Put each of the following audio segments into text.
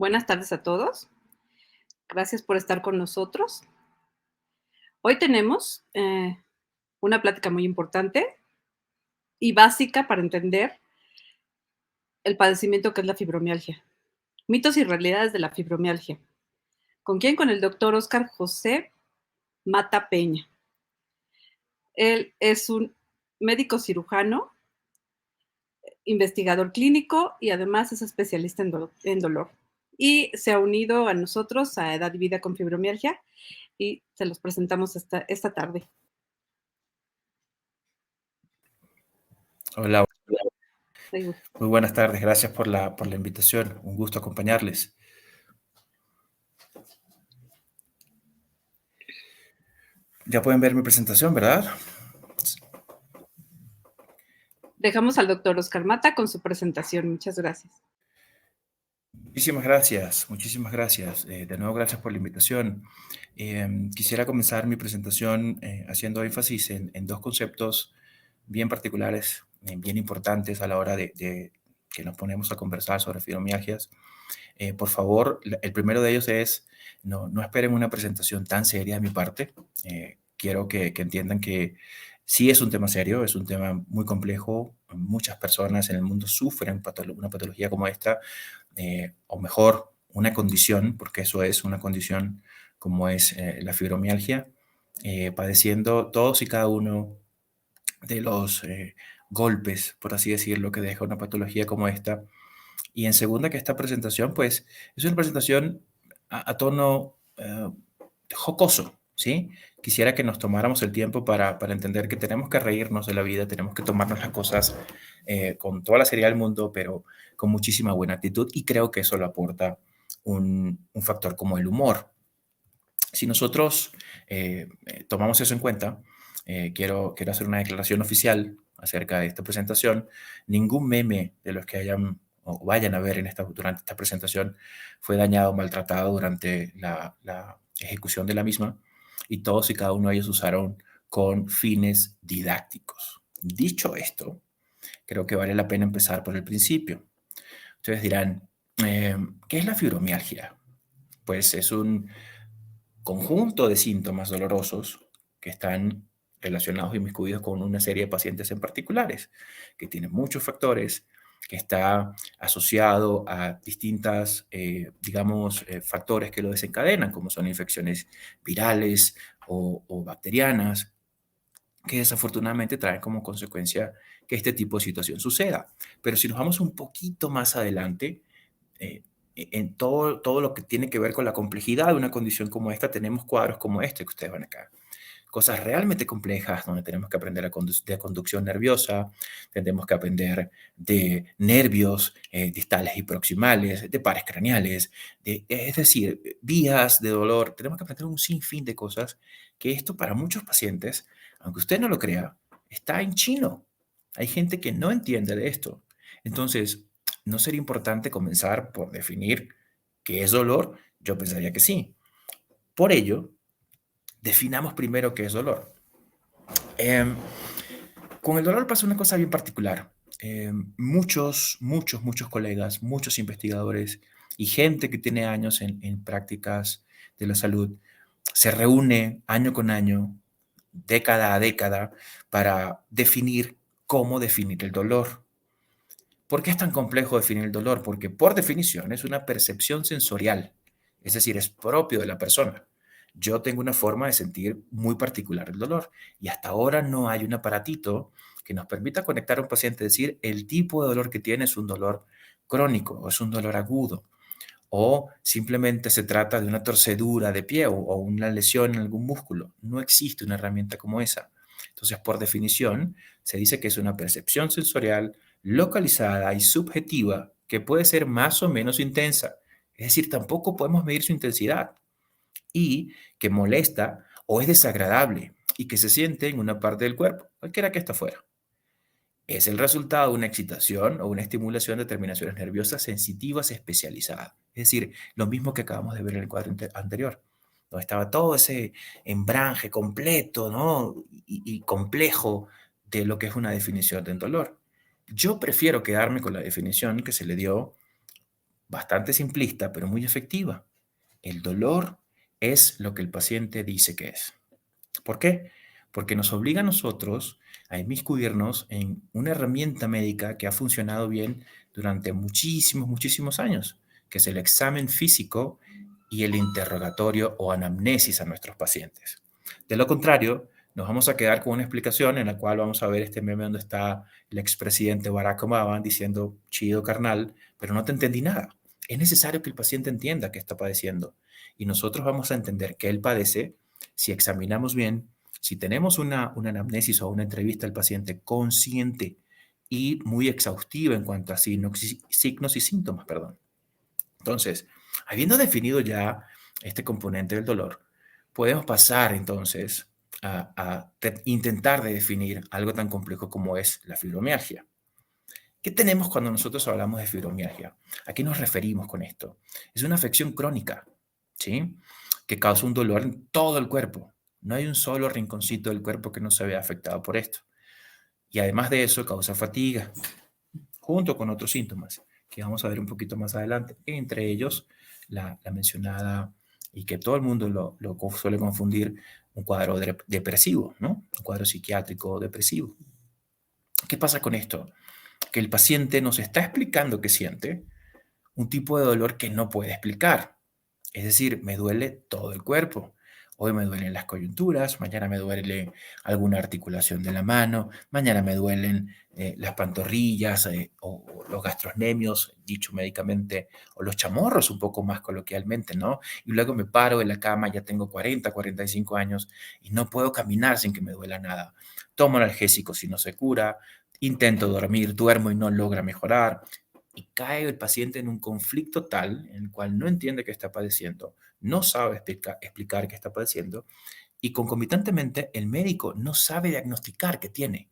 Buenas tardes a todos. Gracias por estar con nosotros. Hoy tenemos una plática muy importante y básica para entender el padecimiento que es la fibromialgia. Mitos y realidades de la fibromialgia. ¿Con quién? Con el doctor Óscar José Mata Peña. Él es un médico cirujano, investigador clínico y además es especialista en dolor. Y se ha unido a nosotros a Edad y Vida con Fibromialgia y se los presentamos esta tarde. Hola, Muy muy buenas tardes. Gracias por la invitación. Un gusto acompañarles. Ya pueden ver mi presentación, ¿verdad? Dejamos al doctor Oscar Mata con su presentación. Muchas gracias. Muchísimas gracias, muchísimas gracias. De nuevo, gracias por la invitación. Quisiera comenzar mi presentación haciendo énfasis en dos conceptos bien particulares, bien importantes a la hora de que nos ponemos a conversar sobre fibromialgias. Por favor, el primero de ellos es, no esperen una presentación tan seria de mi parte. Quiero que entiendan que sí es un tema serio, es un tema muy complejo. Muchas personas en el mundo sufren una patología como esta, o mejor, una condición, porque eso es una condición como es la fibromialgia, padeciendo todos y cada uno de los golpes, por así decirlo, que deja una patología como esta. Y en segunda, que esta presentación, pues, es una presentación a tono jocoso, ¿sí? Quisiera que nos tomáramos el tiempo para entender que tenemos que reírnos de la vida, tenemos que tomarnos las cosas con toda la seriedad del mundo, pero con muchísima buena actitud, y creo que eso lo aporta un factor como el humor. Si nosotros tomamos eso en cuenta, quiero hacer una declaración oficial acerca de esta presentación. Ningún meme de los que hayan o vayan a ver durante esta presentación fue dañado o maltratado durante la ejecución de la misma, y todos y cada uno de ellos usaron con fines didácticos. Dicho esto, creo que vale la pena empezar por el principio. Ustedes dirán, ¿qué es la fibromialgia? Pues es un conjunto de síntomas dolorosos que están relacionados y inmiscuidos con una serie de pacientes en particulares, que tienen muchos factores, que está asociado a distintas, digamos, factores que lo desencadenan, como son infecciones virales o bacterianas, que desafortunadamente traen como consecuencia que este tipo de situación suceda. Pero si nos vamos un poquito más adelante, eh, en todo lo que tiene que ver con la complejidad de una condición como esta, tenemos cuadros como este que ustedes van acá. Cosas realmente complejas donde tenemos que aprender de conducción nerviosa, tenemos que aprender de nervios distales y proximales, de pares craneales, es decir, vías de dolor. Tenemos que aprender un sinfín de cosas que esto para muchos pacientes, aunque usted no lo crea, está en chino. Hay gente que no entiende de esto. Entonces, ¿no sería importante comenzar por definir qué es dolor? Yo pensaría que sí. Por ello, definamos primero qué es dolor. Em, con el dolor pasa una cosa bien particular. Muchos colegas, muchos investigadores y gente que tiene años en prácticas de la salud se reúne año con año, década a década, para definir cómo definir el dolor. ¿Por qué es tan complejo definir el dolor? Porque por definición es una percepción sensorial, es decir, es propio de la persona. Yo tengo una forma de sentir muy particular el dolor, y hasta ahora no hay un aparatito que nos permita conectar a un paciente y decir el tipo de dolor que tiene es un dolor crónico o es un dolor agudo, o simplemente se trata de una torcedura de pie o una lesión en algún músculo. No existe una herramienta como esa. Entonces, por definición, se dice que es una percepción sensorial localizada y subjetiva que puede ser más o menos intensa. Es decir, tampoco podemos medir su intensidad, y que molesta o es desagradable y que se siente en una parte del cuerpo, cualquiera que ésta fuera. Es el resultado de una excitación o una estimulación de terminaciones nerviosas sensitivas especializadas. Es decir, lo mismo que acabamos de ver en el cuadro anterior, donde estaba todo ese embranje completo, ¿no? y complejo de lo que es una definición del dolor. Yo prefiero quedarme con la definición que se le dio bastante simplista, pero muy efectiva. El dolor es lo que el paciente dice que es. ¿Por qué? Porque nos obliga a nosotros a inmiscuirnos en una herramienta médica que ha funcionado bien durante muchísimos, muchísimos años, que es el examen físico y el interrogatorio o anamnesis a nuestros pacientes. De lo contrario, nos vamos a quedar con una explicación en la cual vamos a ver este meme donde está el expresidente Barack Obama diciendo, chido carnal, pero no te entendí nada. Es necesario que el paciente entienda qué está padeciendo y nosotros vamos a entender que él padece si examinamos bien, si tenemos una anamnesis o una entrevista al paciente consciente y muy exhaustiva en cuanto a signos y síntomas, perdón. Entonces, habiendo definido ya este componente del dolor, podemos pasar entonces a intentar de definir algo tan complejo como es la fibromialgia. ¿Qué tenemos cuando nosotros hablamos de fibromialgia? ¿A qué nos referimos con esto? Es una afección crónica, ¿sí? Que causa un dolor en todo el cuerpo. No hay un solo rinconcito del cuerpo que no se vea afectado por esto. Y además de eso, causa fatiga, junto con otros síntomas que vamos a ver un poquito más adelante, entre ellos la mencionada y que todo el mundo lo suele confundir, un cuadro depresivo, ¿no? Un cuadro psiquiátrico depresivo. ¿Qué pasa con esto? Que el paciente nos está explicando que siente un tipo de dolor que no puede explicar. Es decir, me duele todo el cuerpo. Hoy me duelen las coyunturas, mañana me duele alguna articulación de la mano, mañana me duelen las pantorrillas o los gastrocnemios, dicho médicamente, o los chamorros, un poco más coloquialmente, ¿no? Y luego me paro de la cama, ya tengo 40, 45 años y no puedo caminar sin que me duela nada. Tomo analgésicos si no se cura, intento dormir, duermo y no logra mejorar y cae el paciente en un conflicto tal en el cual no entiende qué está padeciendo, no sabe explicar qué está padeciendo y concomitantemente el médico no sabe diagnosticar qué tiene.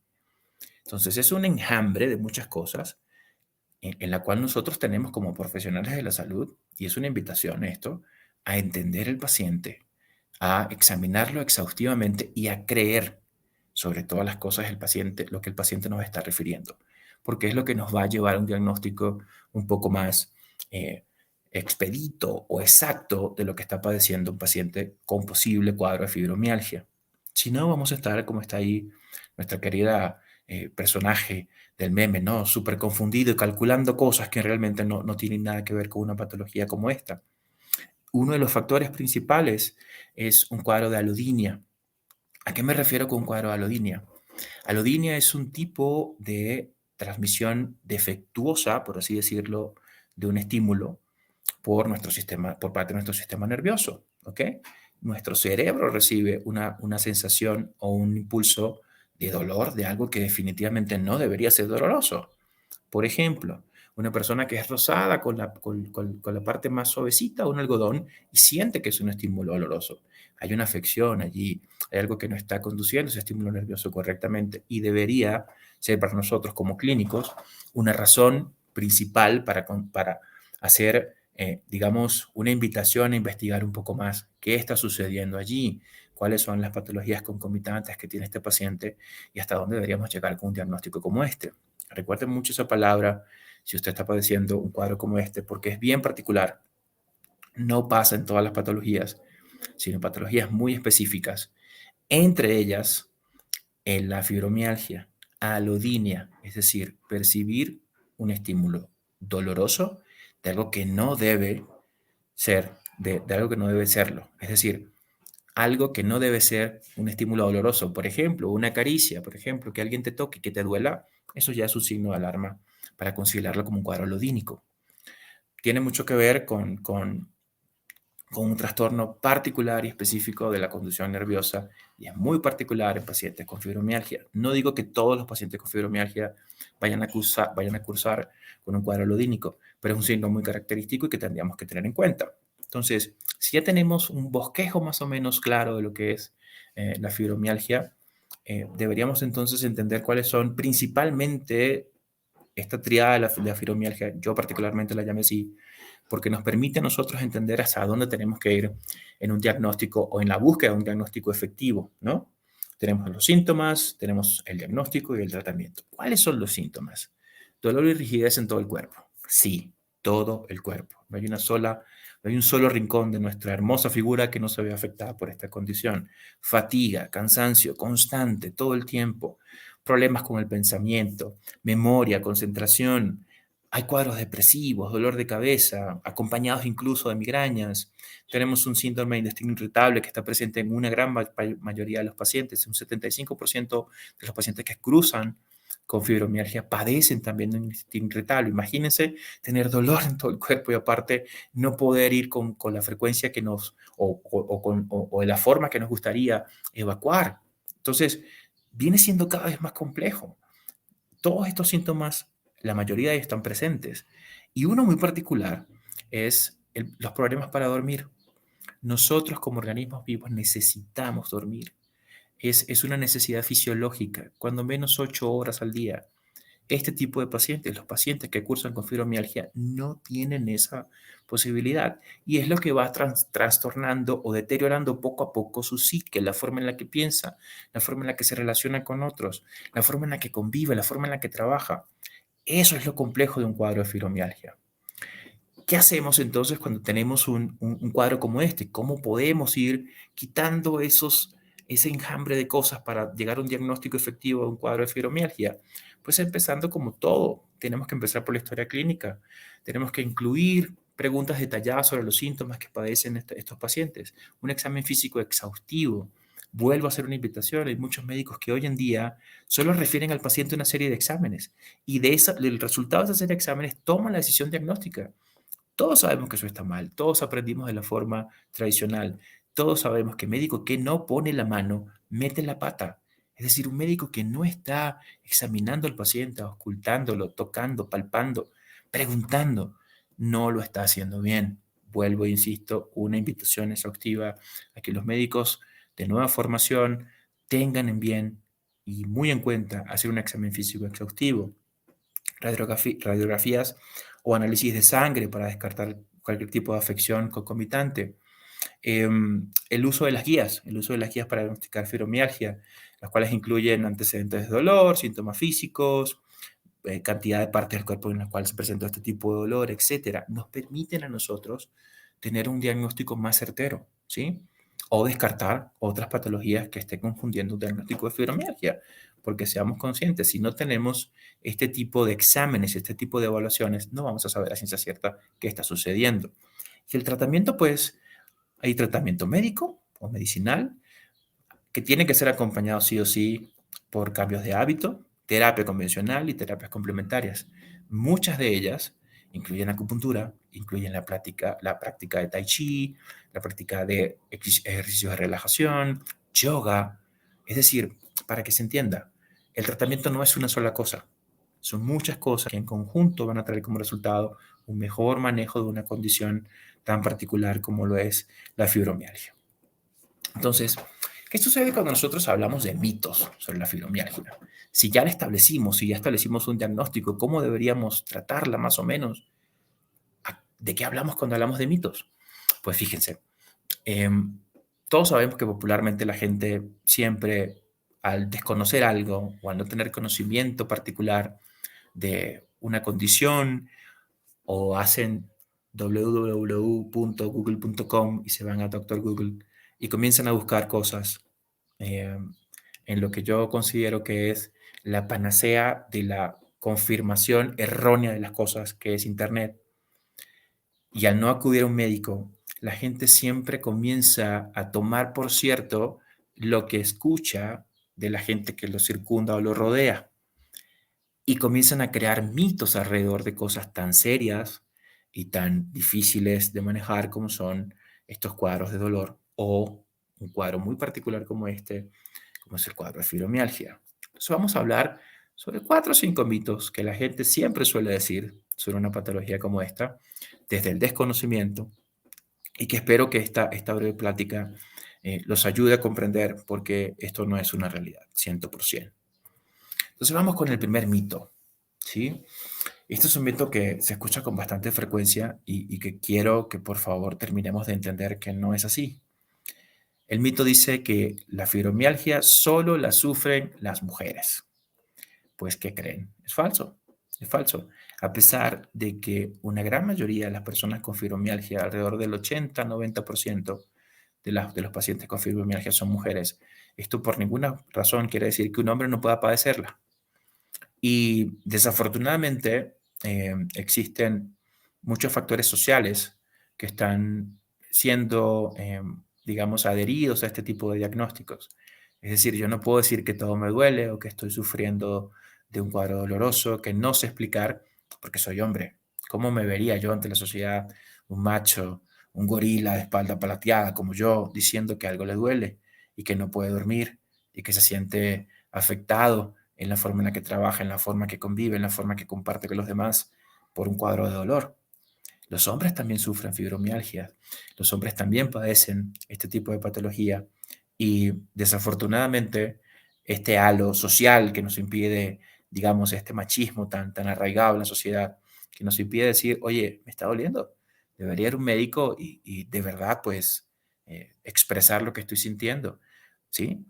Entonces es un enjambre de muchas cosas en la cual nosotros tenemos como profesionales de la salud, y es una invitación esto, a entender el paciente, a examinarlo exhaustivamente y a creer sobre todas las cosas el paciente, lo que el paciente nos está refiriendo, porque es lo que nos va a llevar a un diagnóstico un poco más expedito o exacto de lo que está padeciendo un paciente con posible cuadro de fibromialgia. Si no, vamos a estar como está ahí nuestra querida personaje del meme, ¿no? Súper confundido y calculando cosas que realmente no tienen nada que ver con una patología como esta. Uno de los factores principales es un cuadro de alodinia. ¿A qué me refiero con un cuadro de alodinia? Alodinia es un tipo de transmisión defectuosa, por así decirlo, de un estímulo por nuestro sistema, por parte de nuestro sistema nervioso, ¿ok? Nuestro cerebro recibe una sensación o un impulso de dolor de algo que definitivamente no debería ser doloroso. Por ejemplo, una persona que es rosada con la parte más suavecita, un algodón, y siente que es un estímulo doloroso. Hay una afección allí, hay algo que no está conduciendo ese estímulo nervioso correctamente y debería ser para nosotros como clínicos una razón principal para hacer, digamos, una invitación a investigar un poco más qué está sucediendo allí, cuáles son las patologías concomitantes que tiene este paciente y hasta dónde deberíamos llegar con un diagnóstico como este. Recuerden mucho esa palabra si usted está padeciendo un cuadro como este, porque es bien particular. No pasa en todas las patologías, sino en patologías muy específicas. Entre ellas, en la fibromialgia, alodinia, es decir, percibir un estímulo doloroso de algo que no debe ser, de algo que no debe serlo. Es decir, algo que no debe ser un estímulo doloroso. Por ejemplo, una caricia, por ejemplo, que alguien te toque y que te duela, eso ya es un signo de alarma para considerarlo como un cuadro alodínico. Tiene mucho que ver con un trastorno particular y específico de la conducción nerviosa y es muy particular en pacientes con fibromialgia. No digo que todos los pacientes con fibromialgia vayan a cursar con un cuadro alodínico, pero es un signo muy característico y que tendríamos que tener en cuenta. Entonces, si ya tenemos un bosquejo más o menos claro de lo que es la fibromialgia, deberíamos entonces entender cuáles son principalmente esta triada de la fibromialgia. Yo particularmente la llamé así porque nos permite a nosotros entender hasta dónde tenemos que ir en un diagnóstico o en la búsqueda de un diagnóstico efectivo, ¿no? Tenemos los síntomas, tenemos el diagnóstico y el tratamiento. ¿Cuáles son los síntomas? Dolor y rigidez en todo el cuerpo. Sí. todo el cuerpo. No hay un solo rincón de nuestra hermosa figura que no se vea afectada por esta condición. Fatiga, cansancio constante todo el tiempo, problemas con el pensamiento, memoria, concentración. Hay cuadros depresivos, dolor de cabeza, acompañados incluso de migrañas. Tenemos un síndrome de intestino irritable que está presente en una gran mayoría de los pacientes. Un 75% de los pacientes que cruzan con fibromialgia padecen también de un intestino irritable. Imagínense tener dolor en todo el cuerpo y aparte no poder ir con la frecuencia que nos, o de la forma que nos gustaría evacuar. Entonces, viene siendo cada vez más complejo. Todos estos síntomas, la mayoría de ellos están presentes. Y uno muy particular es los problemas para dormir. Nosotros como organismos vivos necesitamos dormir. Es una necesidad fisiológica, cuando menos 8 horas al día. Este tipo de pacientes, los pacientes que cursan con fibromialgia, no tienen esa posibilidad. Y es lo que va trastornando o deteriorando poco a poco su psique, la forma en la que piensa, la forma en la que se relaciona con otros, la forma en la que convive, la forma en la que trabaja. Eso es lo complejo de un cuadro de fibromialgia. ¿Qué hacemos entonces cuando tenemos un cuadro como este? ¿Cómo podemos ir quitando ese enjambre de cosas para llegar a un diagnóstico efectivo de un cuadro de fibromialgia? Pues empezando como todo, tenemos que empezar por la historia clínica, tenemos que incluir preguntas detalladas sobre los síntomas que padecen estos pacientes, un examen físico exhaustivo. Vuelvo a hacer una invitación, hay muchos médicos que hoy en día solo refieren al paciente una serie de exámenes y del resultado de esa serie de exámenes toman la decisión diagnóstica. Todos sabemos que eso está mal, todos aprendimos de la forma tradicional, todos sabemos que médico que no pone la mano mete la pata. Es decir, un médico que no está examinando al paciente, auscultándolo, tocando, palpando, preguntando, no lo está haciendo bien. Vuelvo e insisto, una invitación exhaustiva a que los médicos de nueva formación tengan en bien y muy en cuenta hacer un examen físico exhaustivo, radiografías o análisis de sangre para descartar cualquier tipo de afección concomitante. El uso de las guías para diagnosticar fibromialgia, las cuales incluyen antecedentes de dolor, síntomas físicos, cantidad de partes del cuerpo en las cuales se presentó este tipo de dolor, etcétera, nos permiten a nosotros tener un diagnóstico más certero, ¿sí? O descartar otras patologías que estén confundiendo un diagnóstico de fibromialgia, porque seamos conscientes, si no tenemos este tipo de exámenes, este tipo de evaluaciones, no vamos a saber a ciencia cierta qué está sucediendo. Y el tratamiento, pues, hay tratamiento médico o medicinal, que tiene que ser acompañado sí o sí por cambios de hábito, terapia convencional y terapias complementarias. Muchas de ellas incluyen acupuntura, incluyen la práctica de tai chi, la práctica de ejercicios de relajación, yoga. Es decir, para que se entienda, el tratamiento no es una sola cosa. Son muchas cosas que en conjunto van a traer como resultado un mejor manejo de una condición tan particular como lo es la fibromialgia. Entonces, ¿qué sucede cuando nosotros hablamos de mitos sobre la fibromialgia? Si ya la establecimos, si ya establecimos un diagnóstico, ¿cómo deberíamos tratarla más o menos? ¿De qué hablamos cuando hablamos de mitos? Pues fíjense, eh, todos sabemos que popularmente la gente siempre, al desconocer algo o al no tener conocimiento particular de una condición, o hacen www.google.com y se van a Doctor Google y comienzan a buscar cosas eh, en lo que yo considero que es la panacea de la confirmación errónea de las cosas que es Internet. Y al no acudir a un médico, la gente siempre comienza a tomar por cierto lo que escucha de la gente que lo circunda o lo rodea y comienzan a crear mitos alrededor de cosas tan serias y tan difíciles de manejar como son estos cuadros de dolor o un cuadro muy particular como este, como es el cuadro de fibromialgia. Entonces vamos a hablar sobre 4 o 5 mitos que la gente siempre suele decir sobre una patología como esta, desde el desconocimiento, y que espero que esta breve plática los ayude a comprender porque esto no es una realidad, 100%. Entonces vamos con el primer mito, ¿sí? Este es un mito que se escucha con bastante frecuencia y que quiero que por favor terminemos de entender que no es así. El mito dice que la fibromialgia solo la sufren las mujeres. Pues, ¿qué creen? Es falso, es falso. a pesar de que una gran mayoría de las personas con fibromialgia, alrededor del 80-90% de los pacientes con fibromialgia son mujeres. Esto por ninguna razón quiere decir que un hombre no pueda padecerla. Y desafortunadamente existen muchos factores sociales que están siendo, digamos, adheridos a este tipo de diagnósticos. Es decir, yo no puedo decir que todo me duele o que estoy sufriendo de un cuadro doloroso que no sé explicar porque soy hombre. ¿Cómo me vería yo ante la sociedad un macho, un gorila de espalda palateada como yo, diciendo que algo le duele y que no puede dormir y que se siente afectado en la forma en la que trabaja, en la forma que convive, en la forma que comparte con los demás por un cuadro de dolor? Los hombres también sufren fibromialgia, los hombres también padecen este tipo de patología y desafortunadamente este halo social que nos impide, digamos, este machismo tan arraigado en la sociedad, que nos impide decir, oye, me está doliendo, debería ir a un médico y de verdad, pues, expresar lo que estoy sintiendo, ¿sí?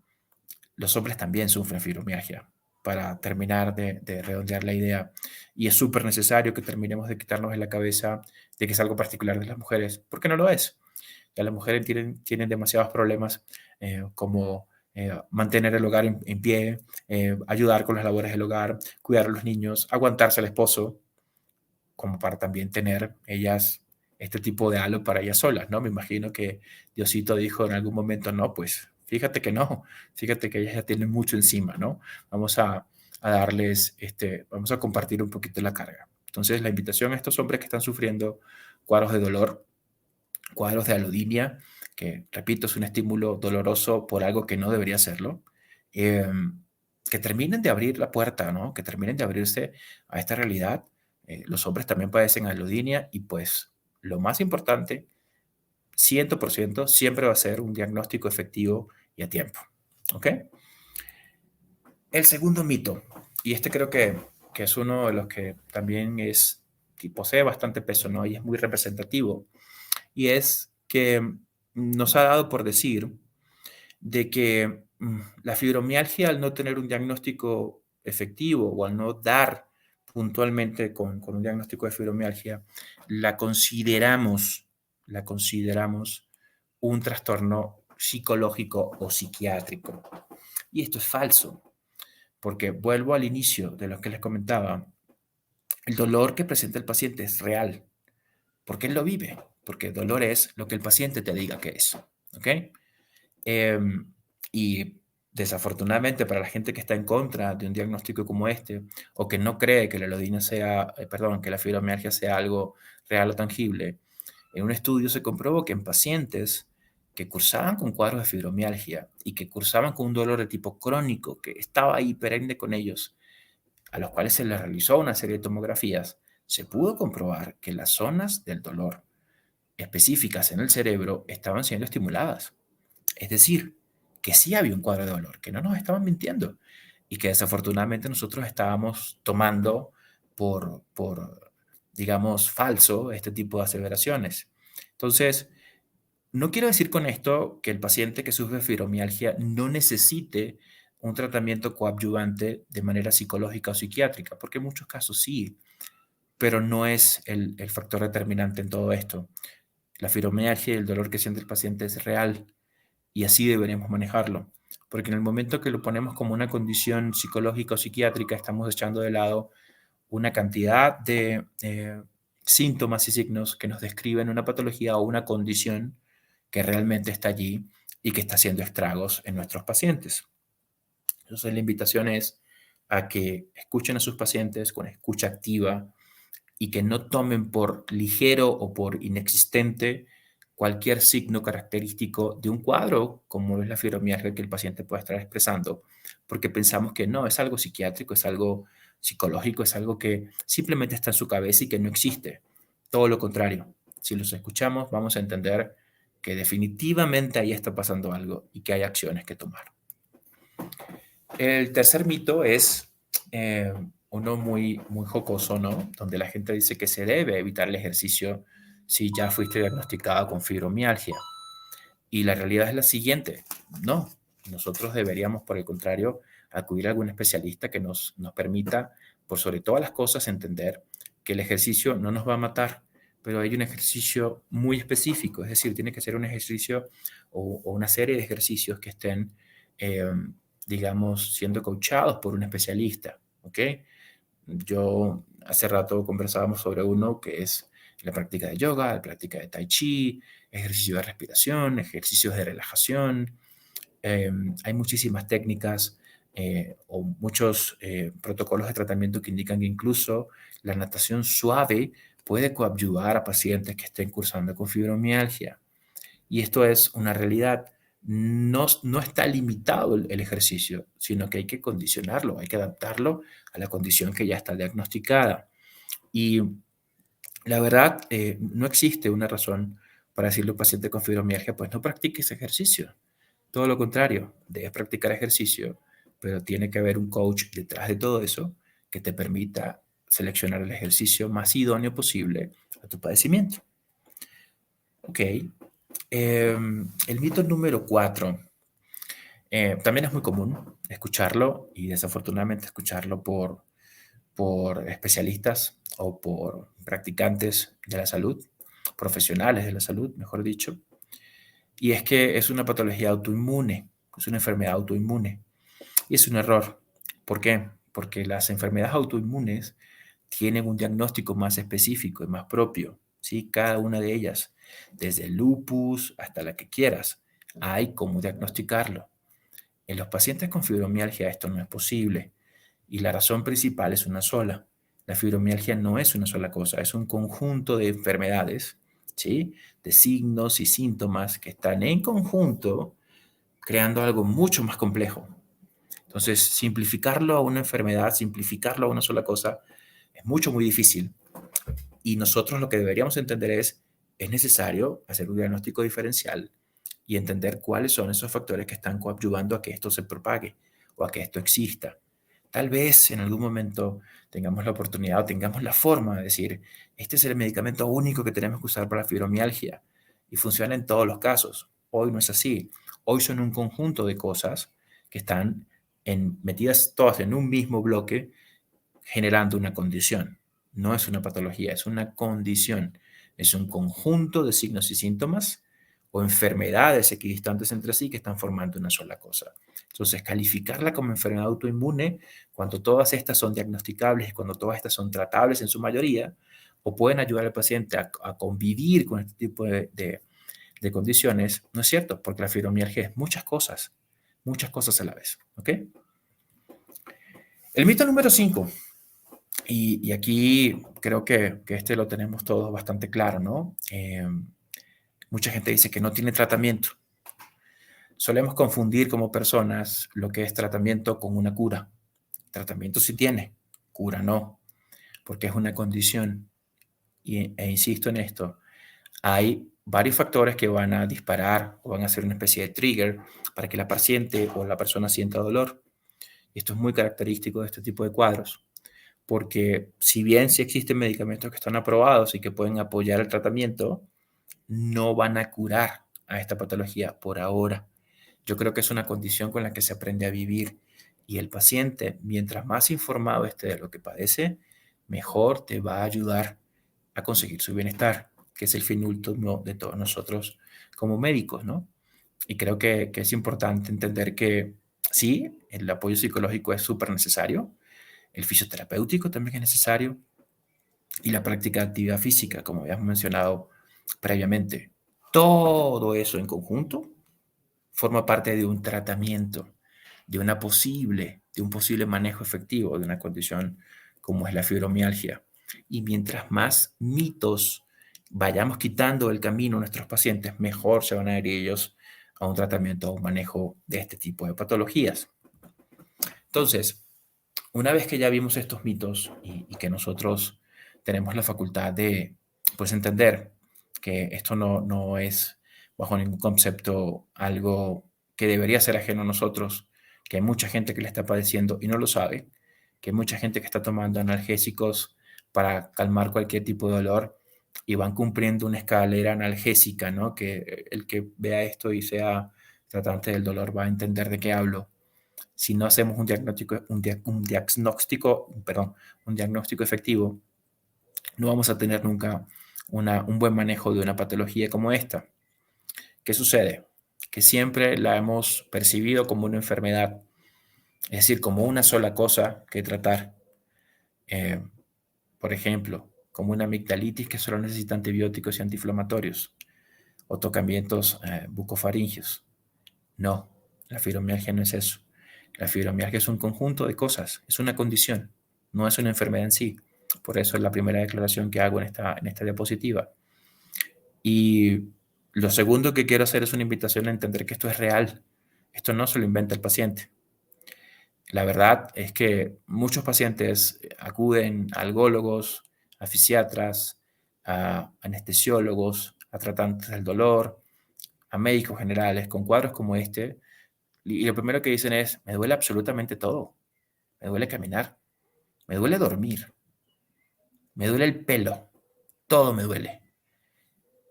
Los hombres también sufren fibromialgia, para terminar de redondear la idea. Y es súper necesario que terminemos de quitarnos de la cabeza de que es algo particular de las mujeres, porque no lo es. Ya las mujeres tienen demasiados problemas como mantener el hogar en pie, ayudar con las labores del hogar, cuidar a los niños, aguantarse al esposo, como para también tener ellas este tipo de halo para ellas solas, ¿no? Me imagino que Diosito dijo en algún momento, no, pues fíjate que no, fíjate que ellas ya tienen mucho encima, ¿no? Vamos a darles, vamos a compartir un poquito la carga. Entonces, la invitación a estos hombres que están sufriendo cuadros de dolor, cuadros de alodinia, que repito, es un estímulo doloroso por algo que no debería serlo, eh, que terminen de abrir la puerta, ¿no? Que terminen de abrirse a esta realidad. Los hombres también padecen alodinia y pues lo más importante, 100%, siempre va a ser un diagnóstico efectivo y a tiempo. ¿Ok? El segundo mito, y este creo que es uno de los que también es, que posee bastante peso, ¿no? Y es muy representativo, y es que nos ha dado por decir de que la fibromialgia, al no tener un diagnóstico efectivo o al no dar puntualmente con un diagnóstico de fibromialgia, la consideramos un trastorno psicológico o psiquiátrico. Y esto es falso, porque vuelvo al inicio de lo que les comentaba. El dolor que presenta el paciente es real, porque él lo vive, porque el dolor es lo que el paciente te diga que es. ¿Ok? Y desafortunadamente para la gente que está en contra de un diagnóstico como este, o que no cree que la alodina sea, perdón, que la fibromialgia sea algo real o tangible, en un estudio se comprobó que en pacientes que cursaban con cuadros de fibromialgia y que cursaban con un dolor de tipo crónico que estaba ahí perenne con ellos, a los cuales se les realizó una serie de tomografías, se pudo comprobar que las zonas del dolor específicas en el cerebro estaban siendo estimuladas. Es decir, que sí había un cuadro de dolor, que no nos estaban mintiendo y que desafortunadamente nosotros estábamos tomando por digamos, falso este tipo de aseveraciones. Entonces, no quiero decir con esto que el paciente que sufre fibromialgia no necesite un tratamiento coadyuvante de manera psicológica o psiquiátrica, porque en muchos casos sí, pero no es el factor determinante en todo esto. La fibromialgia y el dolor que siente el paciente es real y así deberíamos manejarlo, porque en el momento que lo ponemos como una condición psicológica o psiquiátrica, estamos echando de lado una cantidad de síntomas y signos que nos describen una patología o una condición que realmente está allí y que está haciendo estragos en nuestros pacientes. Entonces la invitación es a que escuchen a sus pacientes con escucha activa y que no tomen por ligero o por inexistente cualquier signo característico de un cuadro, como es la fibromialgia que el paciente puede estar expresando, porque pensamos que no, es algo psiquiátrico, es algo psicológico, es algo que simplemente está en su cabeza y que no existe. Todo lo contrario, si los escuchamos, vamos a entender que definitivamente ahí está pasando algo y que hay acciones que tomar. El tercer mito es uno muy jocoso, ¿no? Donde la gente dice que se debe evitar el ejercicio si ya fuiste diagnosticada con fibromialgia. Y la realidad es la siguiente, no, nosotros deberíamos, por el contrario, acudir a algún especialista que nos permita, por sobre todas las cosas, entender que el ejercicio no nos va a matar, pero hay un ejercicio muy específico, es decir, tiene que ser un ejercicio o una serie de ejercicios que estén, eh, digamos, siendo coachados por un especialista, ¿ok? Yo hace rato conversábamos sobre uno que es la práctica de yoga, la práctica de tai chi, ejercicio de respiración, ejercicios de relajación. Hay muchísimas técnicas o muchos protocolos de tratamiento que indican que incluso la natación suave puede coadyuvar a pacientes que estén cursando con fibromialgia. Y esto es una realidad. No está limitado el ejercicio, sino que hay que condicionarlo, hay que adaptarlo a la condición que ya está diagnosticada. Y la verdad, no existe una razón para decirle a un paciente con fibromialgia, pues no practique ese ejercicio. Todo lo contrario, debes practicar ejercicio, pero tiene que haber un coach detrás de todo eso que te permita seleccionar el ejercicio más idóneo posible a tu padecimiento. Ok. El mito número 4. También es muy común escucharlo y desafortunadamente escucharlo por especialistas o por practicantes de la salud, profesionales de la salud, mejor dicho, y es que es una patología autoinmune, es una enfermedad autoinmune. Y es un error. ¿Por qué? Porque las enfermedades autoinmunes tienen un diagnóstico más específico y más propio, ¿sí? Cada una de ellas, desde el lupus hasta la que quieras, hay cómo diagnosticarlo. En los pacientes con fibromialgia esto no es posible y la razón principal es una sola. La fibromialgia no es una sola cosa, es un conjunto de enfermedades, ¿sí? De signos y síntomas que están en conjunto creando algo mucho más complejo. Entonces, simplificarlo a una enfermedad, simplificarlo a una sola cosa, es muy difícil. Y nosotros lo que deberíamos entender es necesario hacer un diagnóstico diferencial y entender cuáles son esos factores que están coadyuvando a que esto se propague o a que esto exista. Tal vez en algún momento tengamos la oportunidad o tengamos la forma de decir, este es el medicamento único que tenemos que usar para la fibromialgia y funciona en todos los casos. Hoy no es así. Hoy son un conjunto de cosas que están metidas todas en un mismo bloque generando una condición. No es una patología, es una condición. Es un conjunto de signos y síntomas o enfermedades equidistantes entre sí que están formando una sola cosa. Entonces, calificarla como enfermedad autoinmune, cuando todas estas son diagnosticables y cuando todas estas son tratables en su mayoría, o pueden ayudar al paciente a convivir con este tipo de condiciones, no es cierto, porque la fibromialgia es muchas cosas a la vez. ¿Ok? El mito número 5. Y aquí creo que este lo tenemos todos bastante claro, ¿no? Mucha gente dice que no tiene tratamiento. Solemos confundir como personas lo que es tratamiento con una cura. Tratamiento sí tiene, cura no, porque es una condición. E insisto en esto, hay varios factores que van a disparar o van a ser una especie de trigger para que la paciente o la persona sienta dolor. Y esto es muy característico de este tipo de cuadros. Porque si bien sí existen medicamentos que están aprobados y que pueden apoyar el tratamiento, no van a curar a esta patología por ahora. Yo creo que es una condición con la que se aprende a vivir y el paciente, mientras más informado esté de lo que padece, mejor te va a ayudar a conseguir su bienestar, que es el fin último de todos nosotros como médicos, ¿no? Y creo que es importante entender que sí, el apoyo psicológico es súper necesario, el fisioterapéutico también es necesario y la práctica de actividad física, como habíamos mencionado previamente. Todo eso en conjunto forma parte de un tratamiento, de un posible manejo efectivo de una condición como es la fibromialgia. Y mientras más mitos vayamos quitando del camino a nuestros pacientes, mejor se van a ir ellos a un tratamiento, a un manejo de este tipo de patologías. Entonces, una vez que ya vimos estos mitos y que nosotros tenemos la facultad de pues, entender que esto no es bajo ningún concepto algo que debería ser ajeno a nosotros, que hay mucha gente que le está padeciendo y no lo sabe, que hay mucha gente que está tomando analgésicos para calmar cualquier tipo de dolor y van cumpliendo una escalera analgésica, ¿no? Que el que vea esto y sea tratante del dolor va a entender de qué hablo si no hacemos un diagnóstico efectivo, no vamos a tener nunca un buen manejo de una patología como esta. ¿Qué sucede? Que siempre la hemos percibido como una enfermedad, es decir, como una sola cosa que tratar. Eh, por ejemplo, como una amigdalitis que solo necesita antibióticos y antiinflamatorios, o tocamientos bucofaringios. No, la fibromialgia no es eso. La fibromialgia es un conjunto de cosas, es una condición, no es una enfermedad en sí. Por eso es la primera declaración que hago en esta diapositiva. Y lo segundo que quiero hacer es una invitación a entender que esto es real. Esto no se lo inventa el paciente. La verdad es que muchos pacientes acuden a algólogos, a fisiatras, a anestesiólogos, a tratantes del dolor, a médicos generales con cuadros como este, y lo primero que dicen es, me duele absolutamente todo. Me duele caminar, me duele dormir, me duele el pelo, todo me duele.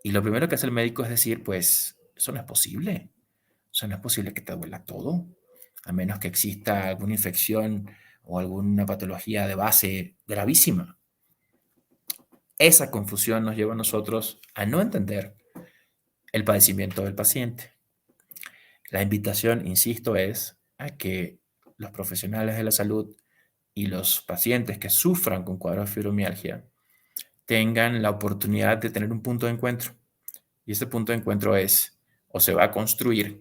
Y lo primero que hace el médico es decir, pues, eso no es posible. Eso no es posible que te duela todo, a menos que exista alguna infección o alguna patología de base gravísima. Esa confusión nos lleva a nosotros a no entender el padecimiento del paciente. La invitación, insisto, es a que los profesionales de la salud y los pacientes que sufran con cuadros de fibromialgia tengan la oportunidad de tener un punto de encuentro. Y ese punto de encuentro es, o se va a construir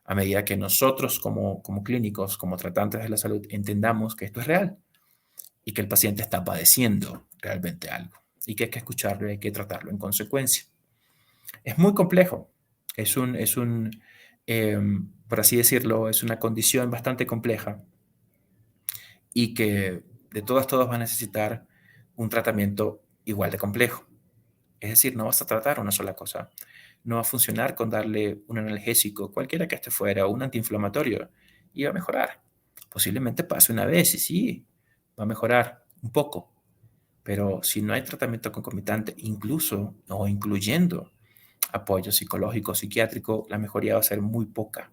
a medida que nosotros como clínicos, como tratantes de la salud, entendamos que esto es real y que el paciente está padeciendo realmente algo y que hay que escucharlo y hay que tratarlo en consecuencia. Es muy complejo, eh, por así decirlo, es una condición bastante compleja y que de todos va a necesitar un tratamiento igual de complejo. Es decir, no vas a tratar una sola cosa. No va a funcionar con darle un analgésico, cualquiera que esté fuera, o un antiinflamatorio, y va a mejorar. Posiblemente pase una vez y sí, va a mejorar un poco. Pero si no hay tratamiento concomitante, incluso o incluyendo apoyo psicológico, psiquiátrico, la mejoría va a ser muy poca.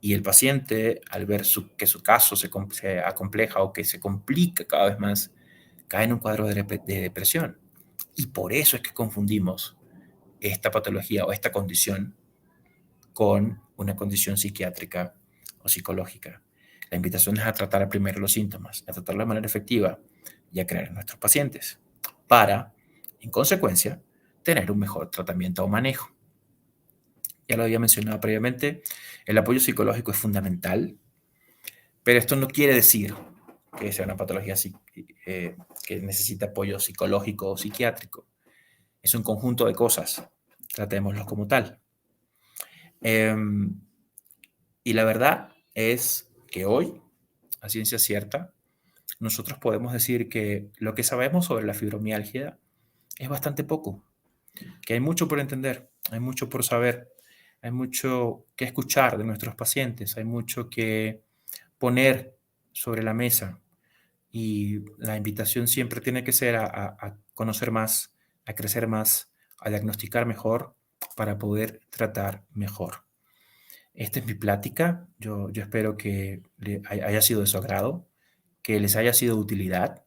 Y el paciente, al ver que su caso se acompleja o que se complica cada vez más, cae en un cuadro de depresión. Y por eso es que confundimos esta patología o esta condición con una condición psiquiátrica o psicológica. La invitación es a tratar primero los síntomas, a tratarlo de manera efectiva y a creer en nuestros pacientes para, en consecuencia, tener un mejor tratamiento o manejo. Ya lo había mencionado previamente, el apoyo psicológico es fundamental, pero esto no quiere decir que sea una patología que necesita apoyo psicológico o psiquiátrico. Es un conjunto de cosas, tratémoslos como tal. Y la verdad es que hoy, a ciencia cierta, nosotros podemos decir que lo que sabemos sobre la fibromialgia es bastante poco, que hay mucho por entender, hay mucho por saber, hay mucho que escuchar de nuestros pacientes, hay mucho que poner sobre la mesa y la invitación siempre tiene que ser a conocer más, a crecer más, a diagnosticar mejor para poder tratar mejor. Esta es mi plática. Yo espero que haya sido de su agrado, que les haya sido de utilidad.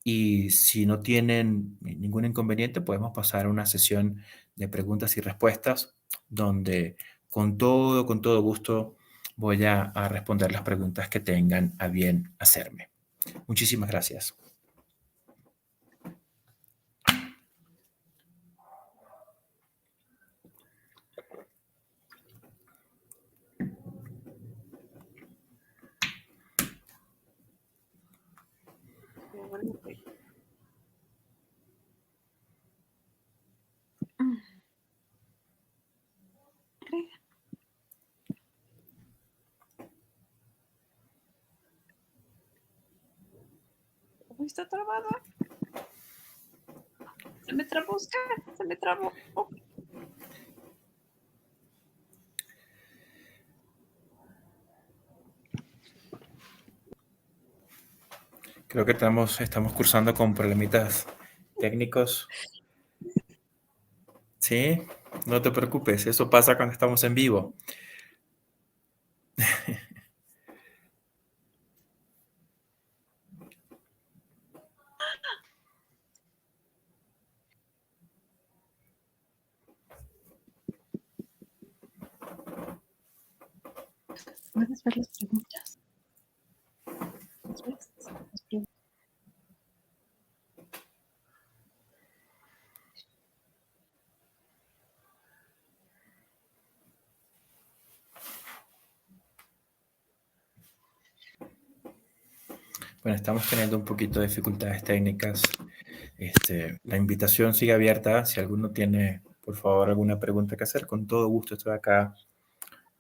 Y si no tienen ningún inconveniente, podemos pasar a una sesión de preguntas y respuestas donde con todo gusto voy a responder las preguntas que tengan a bien hacerme. Muchísimas gracias. Uy, está trabada. Se me trabó, Oscar. Se me trabó. Creo que estamos cursando con problemitas técnicos. Sí, no te preocupes, eso pasa cuando estamos en vivo. ¿Puedes ver las preguntas? ¿Las ves? Las preguntas. Bueno, estamos teniendo un poquito de dificultades técnicas. La invitación sigue abierta. Si alguno tiene, por favor, alguna pregunta que hacer, con todo gusto estoy acá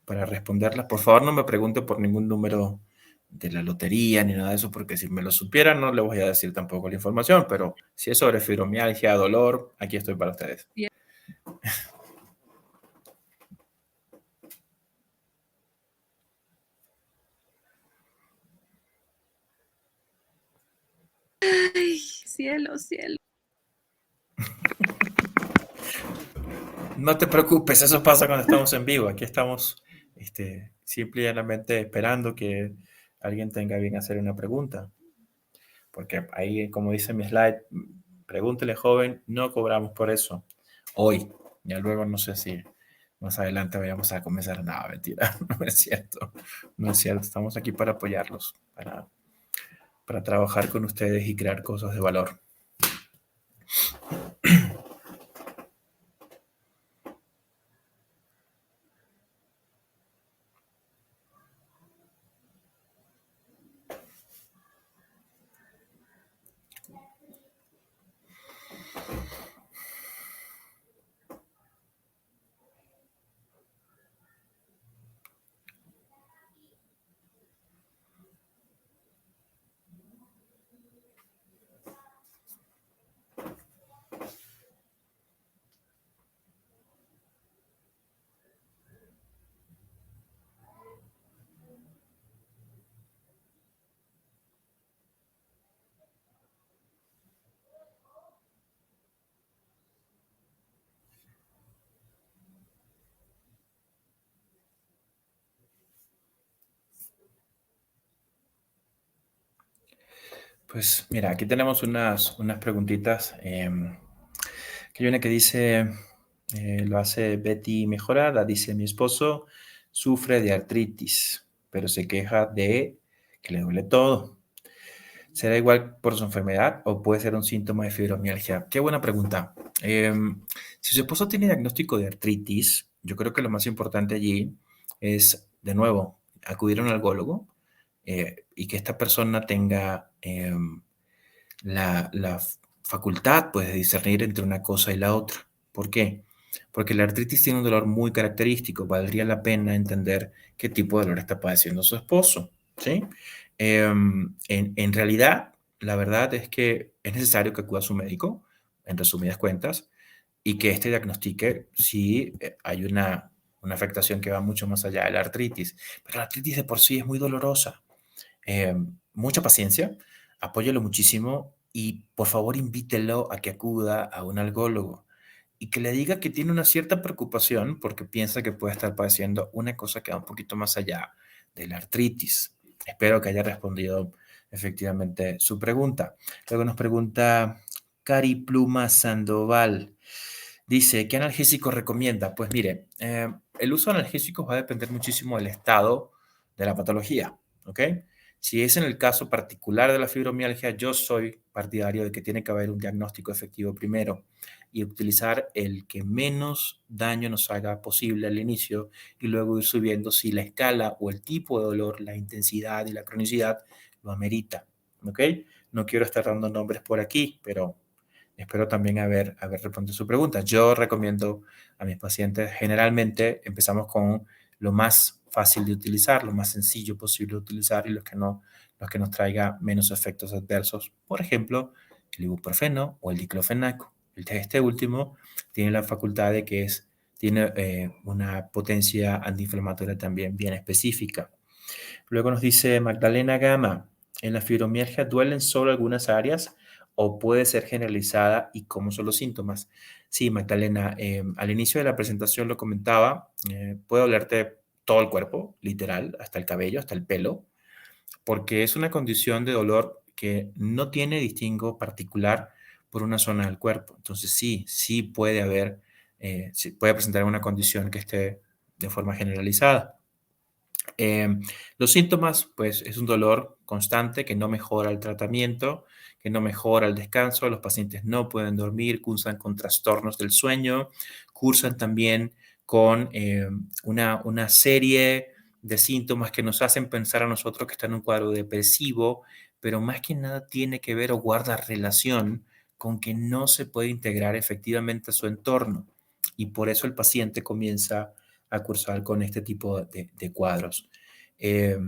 para responderlas. Por favor, no me pregunte por ningún número de la lotería ni nada de eso, porque si me lo supiera no le voy a decir tampoco la información, pero si es sobre fibromialgia, dolor, aquí estoy para ustedes. Bien. Ay, cielo, cielo. No te preocupes, eso pasa cuando estamos en vivo. Aquí estamos simple y llanamente esperando que alguien tenga bien hacer una pregunta. Porque ahí, como dice mi slide, pregúntele joven, no cobramos por eso. Hoy, ya luego no sé si más adelante vayamos a comenzar. No, mentira, no es cierto. No es cierto, estamos aquí para apoyarlos, para trabajar con ustedes y crear cosas de valor. Pues mira, aquí tenemos unas preguntitas. Que hay una que dice, lo hace Betty Mejorada, dice, mi esposo sufre de artritis, pero se queja de que le duele todo. ¿Será igual por su enfermedad o puede ser un síntoma de fibromialgia? Qué buena pregunta. Si su esposo tiene diagnóstico de artritis, yo creo que lo más importante allí es, de nuevo, acudir a un algólogo y que esta persona tenga la facultad pues, de discernir entre una cosa y la otra. ¿Por qué? Porque la artritis tiene un dolor muy característico. Valdría la pena entender qué tipo de dolor está padeciendo su esposo. ¿Sí? En realidad, la verdad es que es necesario que acuda a su médico, en resumidas cuentas, y que éste diagnostique si hay una afectación que va mucho más allá de la artritis. Pero la artritis de por sí es muy dolorosa. Eh, Mucha paciencia, apóyelo muchísimo y por favor invítelo a que acuda a un algólogo y que le diga que tiene una cierta preocupación porque piensa que puede estar padeciendo una cosa que va un poquito más allá de la artritis. Espero que haya respondido efectivamente su pregunta. Luego nos pregunta Cari Pluma Sandoval. Dice, ¿qué analgésico recomienda? Pues mire, el uso de analgésicos va a depender muchísimo del estado de la patología, ¿ok? Si es en el caso particular de la fibromialgia, yo soy partidario de que tiene que haber un diagnóstico efectivo primero y utilizar el que menos daño nos haga posible al inicio y luego ir subiendo si la escala o el tipo de dolor, la intensidad y la cronicidad lo amerita, ¿ok? No quiero estar dando nombres por aquí, pero espero también haber respondido su pregunta. Yo recomiendo a mis pacientes, generalmente empezamos con lo más fácil de utilizar, lo más sencillo posible de utilizar y los que nos traiga menos efectos adversos. Por ejemplo, el ibuprofeno o el diclofenaco. Este último tiene la facultad de que tiene una potencia antiinflamatoria también bien específica. Luego nos dice Magdalena Gama, ¿en la fibromialgia duelen solo algunas áreas o puede ser generalizada y cómo son los síntomas? Sí, Magdalena, al inicio de la presentación lo comentaba, puede dolerte todo el cuerpo, literal, hasta el cabello, hasta el pelo, porque es una condición de dolor que no tiene distingo particular por una zona del cuerpo. Entonces sí puede sí puede presentar una condición que esté de forma generalizada. Eh, los síntomas, pues, es un dolor constante que no mejora el tratamiento, que no mejora el descanso. Los pacientes no pueden dormir, cursan con trastornos del sueño, cursan también con una serie de síntomas que nos hacen pensar a nosotros que están en un cuadro depresivo, pero más que nada tiene que ver o guarda relación con que no se puede integrar efectivamente a su entorno. Y por eso el paciente comienza a cursar con este tipo de cuadros. Eh,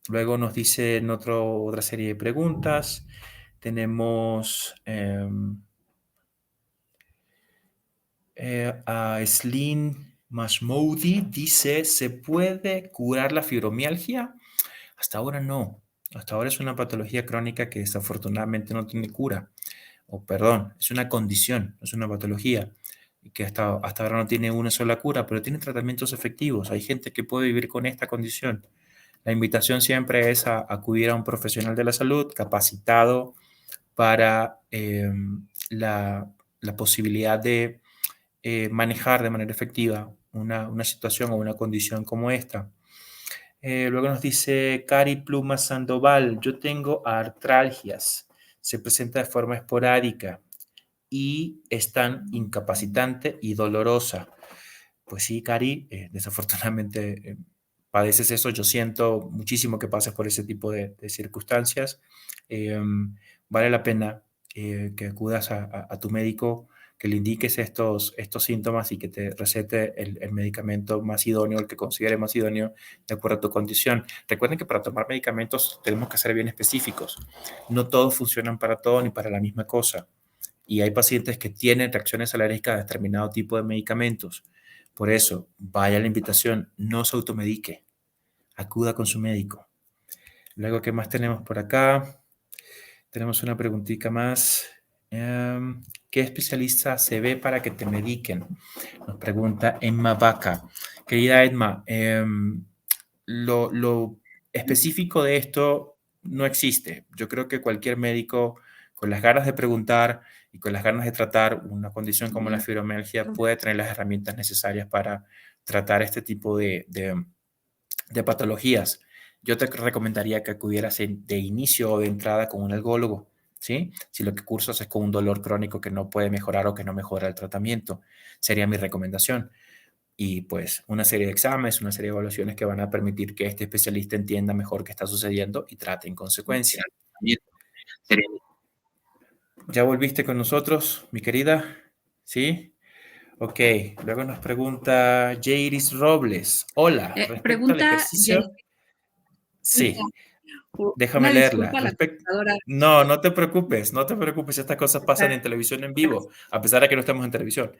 luego nos dicen otra serie de preguntas. Tenemos a Slim Mashmoudi, dice, ¿se puede curar la fibromialgia? Hasta ahora no. Hasta ahora es una patología crónica que desafortunadamente no tiene cura. O perdón, es una condición, es una patología y que hasta ahora no tiene una sola cura, pero tiene tratamientos efectivos. Hay gente que puede vivir con esta condición. La invitación siempre es a acudir a un profesional de la salud capacitado para la posibilidad de manejar de manera efectiva una situación o una condición como esta. Luego nos dice Cari Pluma Sandoval, yo tengo artralgias, se presenta de forma esporádica y es tan incapacitante y dolorosa. Pues sí, Cari, desafortunadamente padeces eso. Yo siento muchísimo que pases por ese tipo de circunstancias. Eh, vale la pena que acudas a tu médico, que le indiques estos síntomas y que te recete el medicamento más idóneo, el que considere más idóneo de acuerdo a tu condición. Recuerden que para tomar medicamentos tenemos que ser bien específicos. No todos funcionan para todo ni para la misma cosa. Y hay pacientes que tienen reacciones alérgicas a determinado tipo de medicamentos. Por eso, vaya a la invitación, no se automedique, acuda con su médico. Luego, ¿qué más tenemos por acá? Tenemos una preguntita más. ¿Qué especialista se ve para que te mediquen? Nos pregunta Emma Vaca. Querida Emma, lo específico de esto no existe. Yo creo que cualquier médico con las ganas de preguntar y con las ganas de tratar una condición como la fibromialgia puede tener las herramientas necesarias para tratar este tipo de patologías. Yo te recomendaría que acudieras de inicio o de entrada con un algólogo, ¿sí? Si lo que cursas es con un dolor crónico que no puede mejorar o que no mejora el tratamiento, sería mi recomendación. Y pues una serie de exámenes, una serie de evaluaciones que van a permitir que este especialista entienda mejor qué está sucediendo y trate en consecuencia. ¿Ya volviste con nosotros, mi querida? ¿Sí? Ok, luego nos pregunta Jairis Robles. Hola, respecto al Pregunta ejercicio. Jessica, Sí, déjame una leerla. disculpa a la computadora. No, no te preocupes, no te preocupes. Estas cosas pasan en Está- televisión en vivo, a pesar de que no estamos en televisión.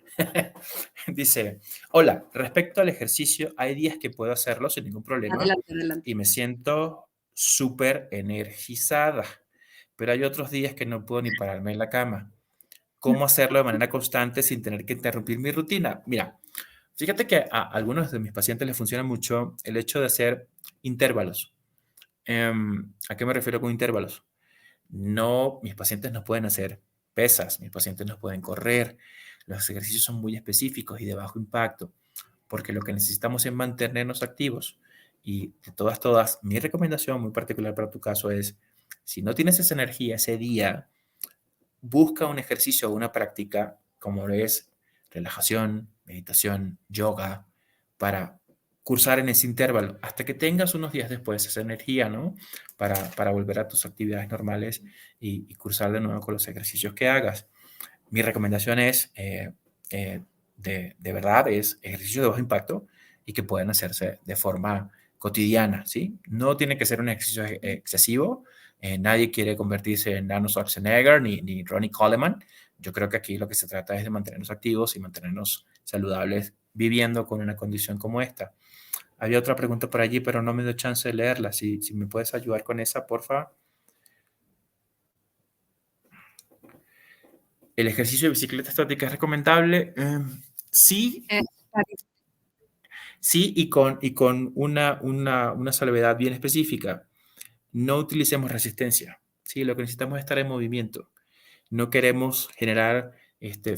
Dice, hola, respecto al ejercicio, hay días que puedo hacerlo sin ningún problema Adelante, adelante. y me siento súper energizada, pero hay otros días que no puedo ni pararme en la cama. ¿Cómo hacerlo de manera constante sin tener que interrumpir mi rutina? Mira, fíjate que a algunos de mis pacientes les funciona mucho el hecho de hacer intervalos. ¿A qué me refiero con intervalos? No, mis pacientes no pueden hacer pesas, mis pacientes no pueden correr. Los ejercicios son muy específicos y de bajo impacto, porque lo que necesitamos es mantenernos activos. Y de todas, mi recomendación muy particular para tu caso es, si no tienes esa energía ese día, busca un ejercicio o una práctica como lo es relajación, meditación, yoga, para cursar en ese intervalo, hasta que tengas unos días después esa energía, ¿no? Para volver a tus actividades normales y cursar de nuevo con los ejercicios que hagas. Mi recomendación es, de verdad, es ejercicio de bajo impacto y que pueden hacerse de forma cotidiana, ¿sí? No tiene que ser un ejercicio excesivo. Nadie quiere convertirse en Arnold Schwarzenegger ni Ronnie Coleman. Yo creo que aquí lo que se trata es de mantenernos activos y mantenernos saludables viviendo con una condición como esta. Había otra pregunta por allí, pero no me dio chance de leerla. Si me puedes ayudar con esa, porfa. ¿El ejercicio de bicicleta estática es recomendable? Sí, Eh, sí, y con una salvedad bien específica. No utilicemos resistencia. Sí, lo que necesitamos es estar en movimiento. No queremos generar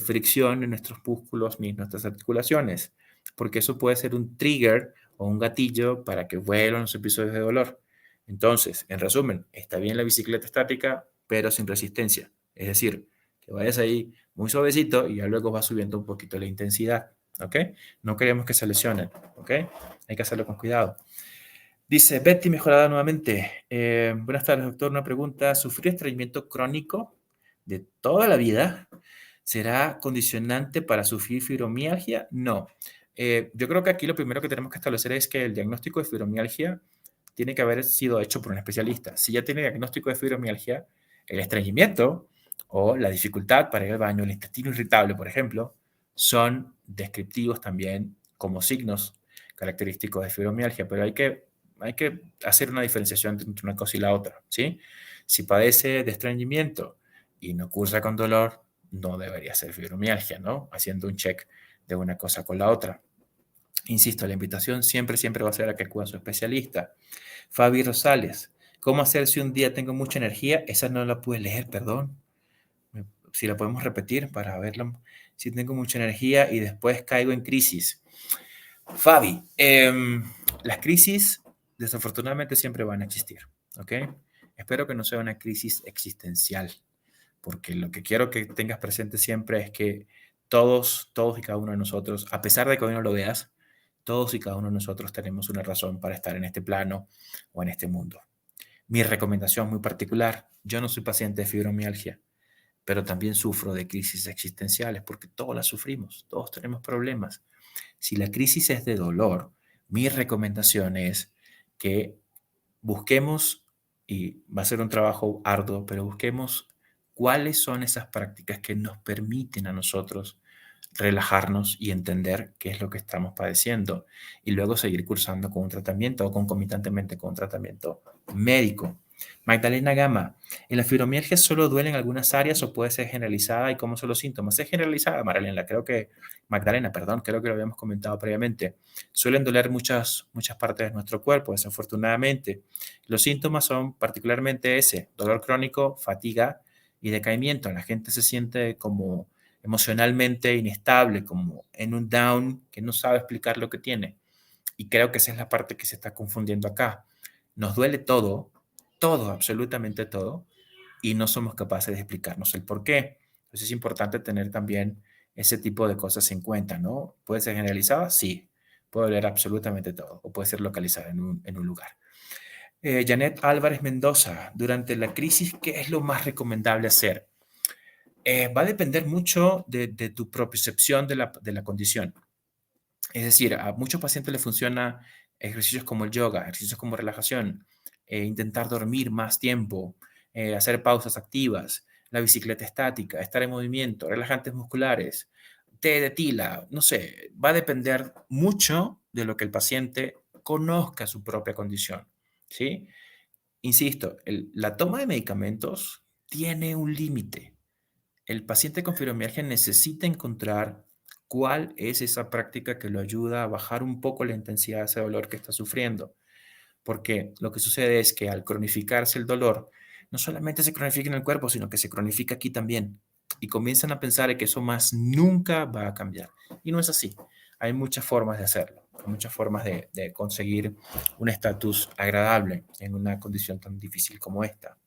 fricción en nuestros músculos ni en nuestras articulaciones, porque eso puede ser un trigger o un gatillo para que vuelvan los episodios de dolor. Entonces, en resumen, está bien la bicicleta estática, pero sin resistencia. Es decir, que vayas ahí muy suavecito y ya luego va subiendo un poquito la intensidad, ¿ok? No queremos que se lesionen, ¿ok? Hay que hacerlo con cuidado. Dice Betty Mejorada nuevamente. Buenas tardes, doctor. Una pregunta. ¿Sufrir estreñimiento crónico de toda la vida será condicionante para sufrir fibromialgia? No. Yo creo que aquí lo primero que tenemos que establecer es que el diagnóstico de fibromialgia tiene que haber sido hecho por un especialista. Si ya tiene diagnóstico de fibromialgia, el estreñimiento o la dificultad para ir al baño, el intestino irritable, por ejemplo, son descriptivos también como signos característicos de fibromialgia, pero hay que hacer una diferenciación entre una cosa y la otra, ¿sí? Si padece de estreñimiento y no cursa con dolor, no debería ser fibromialgia, ¿no? Haciendo un check de una cosa con la otra. Insisto, la invitación siempre, siempre va a ser a que acuda a su especialista. Fabi Rosales, ¿cómo hacer si un día tengo mucha energía? Esa no la pude leer, perdón. Si la podemos repetir para verla. Si tengo mucha energía y después caigo en crisis. Fabi, las crisis desafortunadamente siempre van a existir, ¿ok? Espero que no sea una crisis existencial, porque lo que quiero que tengas presente siempre es que todos y cada uno de nosotros, a pesar de que hoy no lo veas, todos y cada uno de nosotros tenemos una razón para estar en este plano o en este mundo. Mi recomendación muy particular, yo no soy paciente de fibromialgia, pero también sufro de crisis existenciales porque todos las sufrimos, todos tenemos problemas. Si la crisis es de dolor, mi recomendación es que busquemos, y va a ser un trabajo arduo, pero busquemos cuáles son esas prácticas que nos permiten a nosotros relajarnos y entender qué es lo que estamos padeciendo y luego seguir cursando con un tratamiento o concomitantemente con un tratamiento médico. Magdalena Gama, ¿en la fibromialgia solo duele en algunas áreas o puede ser generalizada y cómo son los síntomas? Es generalizada, Marilena, Magdalena, perdón, creo que lo habíamos comentado previamente. Suelen doler muchas partes de nuestro cuerpo, desafortunadamente. Los síntomas son particularmente ese, dolor crónico, fatiga y decaimiento. La gente se siente como emocionalmente inestable, como en un down que no sabe explicar lo que tiene. Y creo que esa es la parte que se está confundiendo acá. Nos duele todo, todo, absolutamente todo, y no somos capaces de explicarnos el por qué. Entonces es importante tener también ese tipo de cosas en cuenta, ¿no? ¿Puede ser generalizada? Sí. Puede doler absolutamente todo, o puede ser localizada en un lugar. Janet Álvarez Mendoza, durante la crisis, ¿qué es lo más recomendable hacer? Va a depender mucho de tu percepción de la condición. Es decir, a muchos pacientes les funciona ejercicios como el yoga, ejercicios como relajación, intentar dormir más tiempo, hacer pausas activas, la bicicleta estática, estar en movimiento, relajantes musculares, té de tila, no sé, va a depender mucho de lo que el paciente conozca su propia condición, ¿sí? Insisto, la toma de medicamentos tiene un límite. El paciente con fibromialgia necesita encontrar cuál es esa práctica que lo ayuda a bajar un poco la intensidad de ese dolor que está sufriendo. Porque lo que sucede es que al cronificarse el dolor, no solamente se cronifica en el cuerpo, sino que se cronifica aquí también. Y comienzan a pensar que eso más nunca va a cambiar. Y no es así. Hay muchas formas de hacerlo. Hay muchas formas de conseguir un estatus agradable en una condición tan difícil como esta.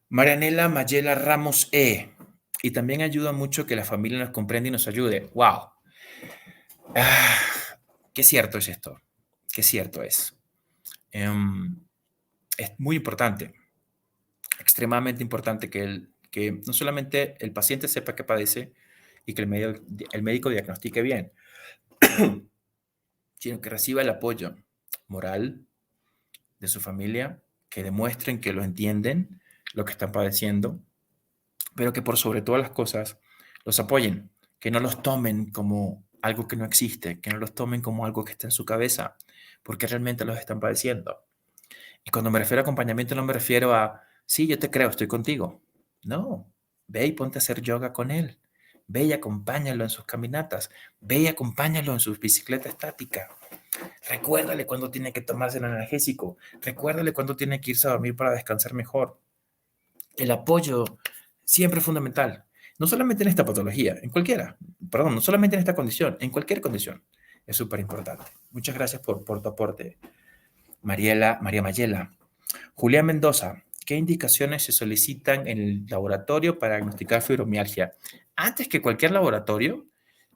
Marianela Mayela Ramos E. Y también ayuda mucho que la familia nos comprenda y nos ayude. ¡Wow! Ah, qué cierto es esto. Qué cierto es. Es muy importante, extremadamente importante que no solamente el paciente sepa que padece y que el médico diagnostique bien, sino que reciba el apoyo moral de su familia, que demuestren que lo entienden, lo que están padeciendo, pero que por sobre todas las cosas los apoyen, que no los tomen como algo que no existe, que no los tomen como algo que está en su cabeza, porque realmente los están padeciendo. Y cuando me refiero a acompañamiento no me refiero a, sí, yo te creo, estoy contigo. No, ve y ponte a hacer yoga con él. Ve y acompáñalo en sus caminatas. Ve y acompáñalo en su bicicleta estática. Recuérdale cuando tiene que tomarse el analgésico. Recuérdale cuando tiene que irse a dormir para descansar mejor. El apoyo siempre es fundamental. No solamente en esta patología, en cualquiera. Perdón, no solamente en esta condición, en cualquier condición. Es súper importante. Muchas gracias por tu aporte, María Mayela. Julián Mendoza, ¿qué indicaciones se solicitan en el laboratorio para diagnosticar fibromialgia? Antes que cualquier laboratorio,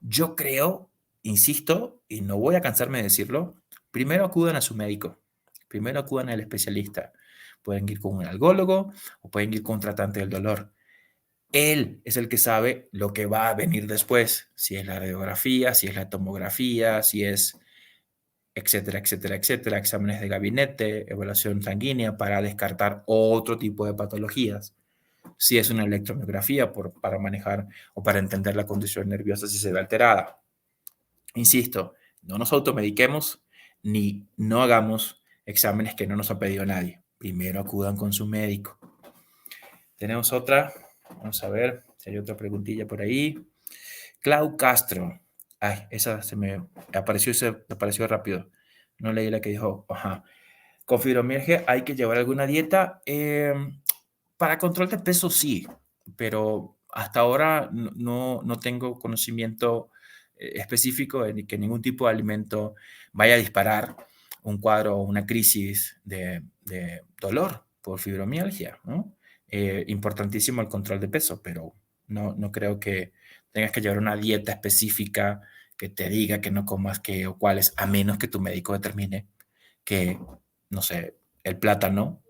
yo creo, insisto, y no voy a cansarme de decirlo, primero acudan a su médico, primero acudan al especialista. Pueden ir con un algólogo o pueden ir con un tratante del dolor. Él es el que sabe lo que va a venir después, si es la radiografía, si es la tomografía, si es etcétera, etcétera, etcétera, exámenes de gabinete, evaluación sanguínea para descartar otro tipo de patologías. Si es una electromiografía para manejar o para entender la condición nerviosa si se ve alterada. Insisto, no nos automediquemos ni no hagamos exámenes que no nos ha pedido nadie. Primero acudan con su médico. Tenemos otra. Vamos a ver si hay otra preguntilla por ahí. Clau Castro. Ay, esa se me apareció rápido. No leí la que dijo, ajá. Con fibromialgia hay que llevar alguna dieta. Para control de peso sí, pero hasta ahora no tengo conocimiento específico de que ningún tipo de alimento vaya a disparar un cuadro o una crisis de dolor por fibromialgia, ¿no? Importantísimo el control de peso, pero no creo que tengas que llevar una dieta específica que te diga que no comas qué o cuáles, a menos que tu médico determine que, no sé, el plátano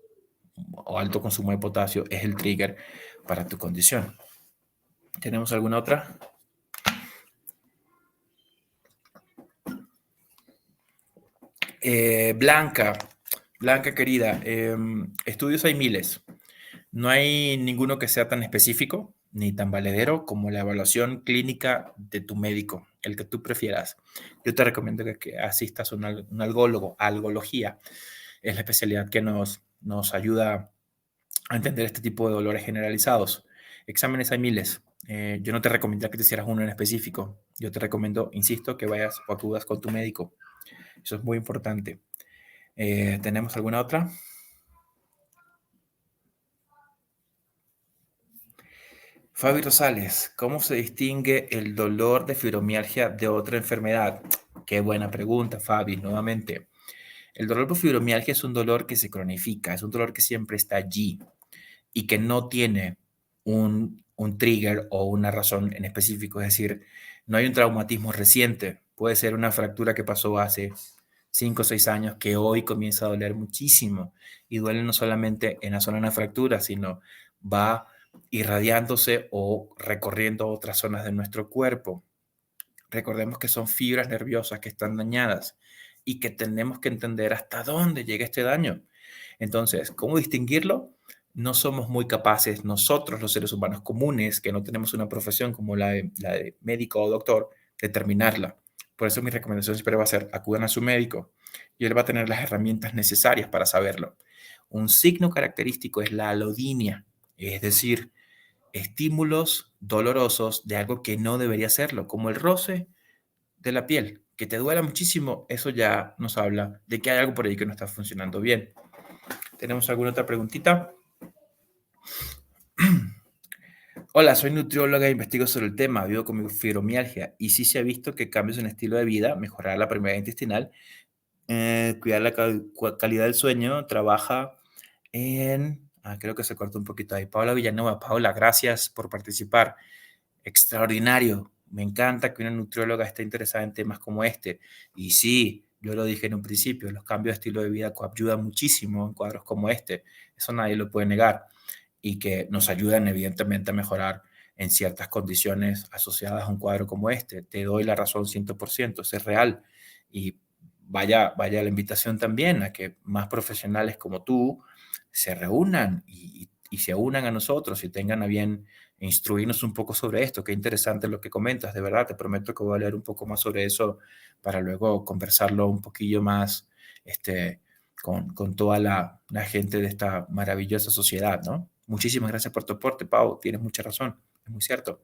o alto consumo de potasio es el trigger para tu condición. ¿Tenemos alguna otra? Blanca querida, estudios hay miles. No hay ninguno que sea tan específico ni tan valedero como la evaluación clínica de tu médico, el que tú prefieras. Yo te recomiendo que asistas a un algólogo, algología. Es la especialidad que nos ayuda a entender este tipo de dolores generalizados. Exámenes hay miles. Yo no te recomiendo que te hicieras uno en específico. Yo te recomiendo, insisto, que vayas o acudas con tu médico. Eso es muy importante. ¿Tenemos alguna otra? Fabi Rosales, ¿cómo se distingue el dolor de fibromialgia de otra enfermedad? Qué buena pregunta, Fabi, nuevamente. El dolor por fibromialgia es un dolor que se cronifica, es un dolor que siempre está allí y que no tiene un trigger o una razón en específico, es decir, no hay un traumatismo reciente, puede ser una fractura que pasó hace 5 o 6 años que hoy comienza a doler muchísimo y duele no solamente en la zona de la fractura, sino va irradiándose o recorriendo otras zonas de nuestro cuerpo. Recordemos que son fibras nerviosas que están dañadas y que tenemos que entender hasta dónde llega este daño. Entonces, ¿cómo distinguirlo? No somos muy capaces nosotros, los seres humanos comunes, que no tenemos una profesión como la de médico o doctor, determinarla. Por eso mi recomendación siempre va a ser acudan a su médico y él va a tener las herramientas necesarias para saberlo. Un signo característico es la alodinia, es decir, estímulos dolorosos de algo que no debería serlo, como el roce de la piel, que te duela muchísimo, eso ya nos habla de que hay algo por ahí que no está funcionando bien. ¿Tenemos alguna otra preguntita? Hola, soy nutrióloga e investigo sobre el tema, vivo con fibromialgia y sí se ha visto que cambios en estilo de vida, mejorar la permeabilidad intestinal, cuidar la calidad del sueño, trabaja en... creo que se cortó un poquito ahí. Paola Villanueva, Paola, gracias por participar. Extraordinario. Me encanta que una nutrióloga esté interesada en temas como este. Y sí, yo lo dije en un principio, los cambios de estilo de vida ayudan muchísimo en cuadros como este. Eso nadie lo puede negar. Y que nos ayudan evidentemente a mejorar en ciertas condiciones asociadas a un cuadro como este. Te doy la razón 100%, eso es real. Y vaya la invitación también a que más profesionales como tú se reúnan y se unan a nosotros y tengan a bien instruirnos un poco sobre esto. Qué interesante lo que comentas, de verdad, te prometo que voy a leer un poco más sobre eso para luego conversarlo un poquillo más con toda la gente de esta maravillosa sociedad, ¿no? Muchísimas gracias por tu aporte, Pau, tienes mucha razón, es muy cierto.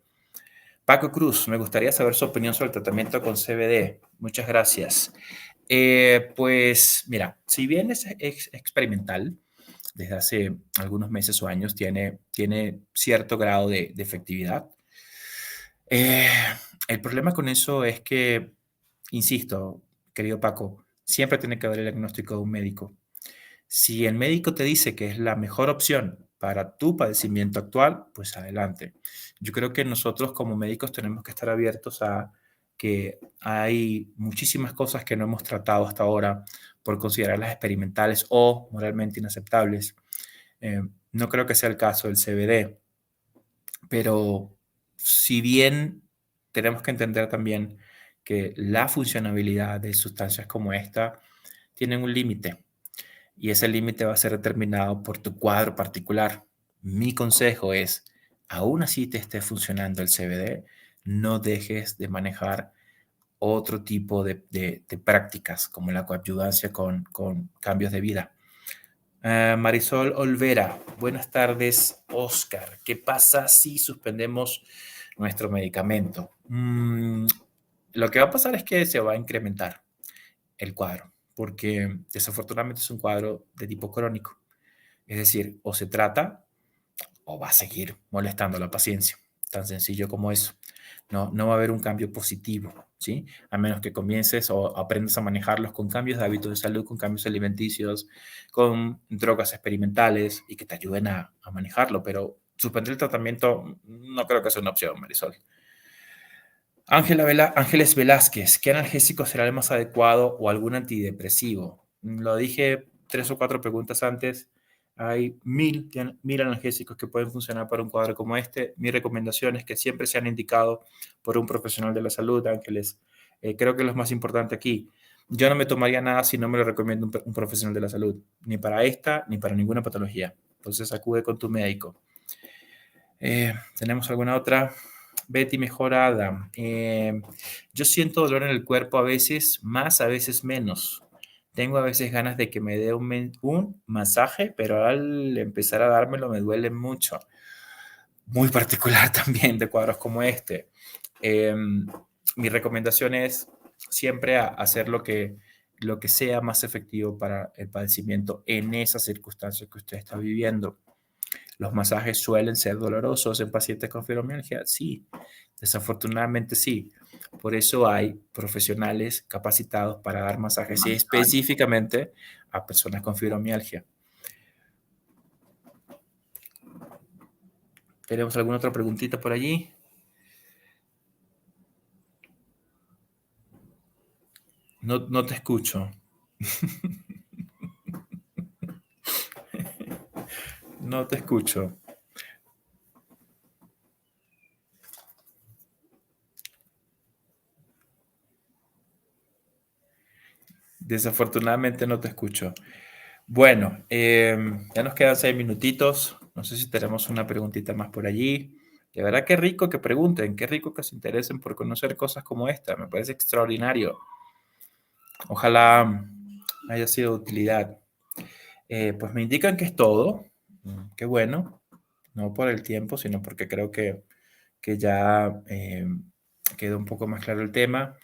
Paco Cruz, me gustaría saber su opinión sobre el tratamiento con CBD. Muchas gracias. Pues mira, si bien es experimental, desde hace algunos meses o años tiene cierto grado de efectividad. Eh, el problema con eso es que, insisto, querido Paco, siempre tiene que haber el diagnóstico de un médico. Si el médico te dice que es la mejor opción para tu padecimiento actual, pues adelante. Yo creo que nosotros como médicos tenemos que estar abiertos a que hay muchísimas cosas que no hemos tratado hasta ahora por considerarlas experimentales o moralmente inaceptables. Eh, no creo que sea el caso del CBD, pero si bien tenemos que entender también que la funcionabilidad de sustancias como esta tienen un límite y ese límite va a ser determinado por tu cuadro particular. Mi consejo es, aún así te esté funcionando el CBD, no dejes de manejar otro tipo de prácticas como la coayudancia con cambios de vida. Marisol Olvera, buenas tardes, Oscar. ¿Qué pasa si suspendemos nuestro medicamento? Lo que va a pasar es que se va a incrementar el cuadro, porque desafortunadamente es un cuadro de tipo crónico. Es decir, o se trata o va a seguir molestando la paciencia. Tan sencillo como eso. No va a haber un cambio positivo, ¿sí? A menos que comiences o aprendas a manejarlos con cambios de hábitos de salud, con cambios alimenticios, con drogas experimentales y que te ayuden a manejarlo. Pero suspender el tratamiento no creo que sea una opción, Marisol. Ángeles Velázquez, ¿qué analgésico será el más adecuado o algún antidepresivo? Lo dije 3 o 4 preguntas antes. Hay mil analgésicos que pueden funcionar para un cuadro como este. Mi recomendación es que siempre sean indicados por un profesional de la salud, Ángeles. Creo que es lo más importante aquí. Yo no me tomaría nada si no me lo recomienda un profesional de la salud, ni para esta ni para ninguna patología. Entonces acude con tu médico. ¿Tenemos alguna otra? Betty Mejorada. Yo siento dolor en el cuerpo a veces más, a veces menos. Tengo a veces ganas de que me dé un masaje, pero al empezar a dármelo me duele mucho. Muy particular también de cuadros como este. Mi recomendación es siempre hacer lo que sea más efectivo para el padecimiento en esas circunstancias que usted está viviendo. ¿Los masajes suelen ser dolorosos en pacientes con fibromialgia? Sí, desafortunadamente sí. Por eso hay profesionales capacitados para dar masajes específicamente a personas con fibromialgia. ¿Tenemos alguna otra preguntita por allí? No te escucho. No te escucho. Desafortunadamente no te escucho. Bueno, ya nos quedan 6 minutitos. No sé si tenemos una preguntita más por allí. De verdad, qué rico que pregunten, qué rico que se interesen por conocer cosas como esta. Me parece extraordinario. Ojalá haya sido de utilidad. Pues me indican que es todo. Qué bueno. No por el tiempo, sino porque creo que ya quedó un poco más claro el tema.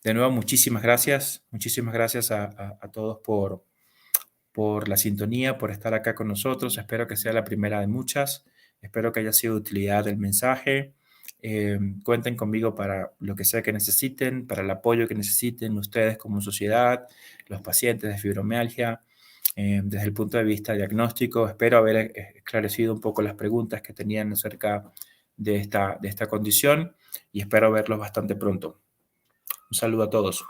De nuevo, muchísimas gracias. Muchísimas gracias a todos por la sintonía, por estar acá con nosotros. Espero que sea la primera de muchas. Espero que haya sido de utilidad el mensaje. Cuenten conmigo para lo que sea que necesiten, para el apoyo que necesiten ustedes como sociedad, los pacientes de fibromialgia. Desde el punto de vista diagnóstico, espero haber esclarecido un poco las preguntas que tenían acerca de esta condición y espero verlos bastante pronto. Un saludo a todos.